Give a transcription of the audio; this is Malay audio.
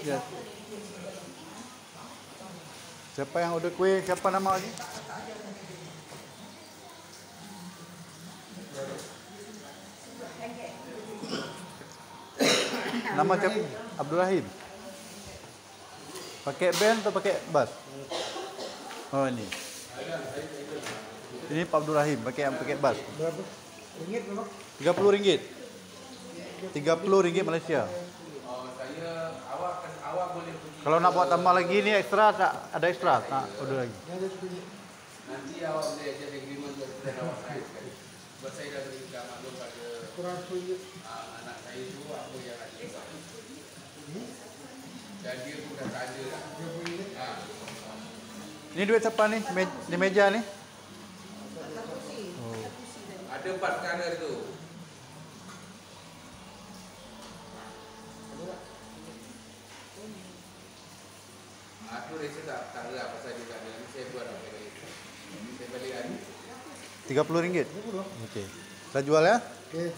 Ya. Siapa yang order kuih? Siapa nama lagi? Nama siapa? Abdul Rahim. Pakai band atau pakai bass? Oh ini. Ini Pak Abdul Rahim pakai bass. Berapa? Ringgit berapa? RM30. RM30 Malaysia. Oh, saya awak boleh pergi. Kalau nak buat tambah lagi ni ekstra tak ada ekstra. Nak order lagi. Nanti awak boleh ajar agreement dan awak sign sekali. Sebab saya dah berikan maklum pada Kurang RM10. anak saya tu apa yang nak cakap. Dan dia pun dah tak ada lah. Ini duit siapa ni? Di meja ni? Oh. Ada 4 perkara tu. Aku rasa tak lah pasal dia tak ada. Ni saya buat apa lagi. Saya balik hari. RM30. Okey. Kita jual ya? Okey.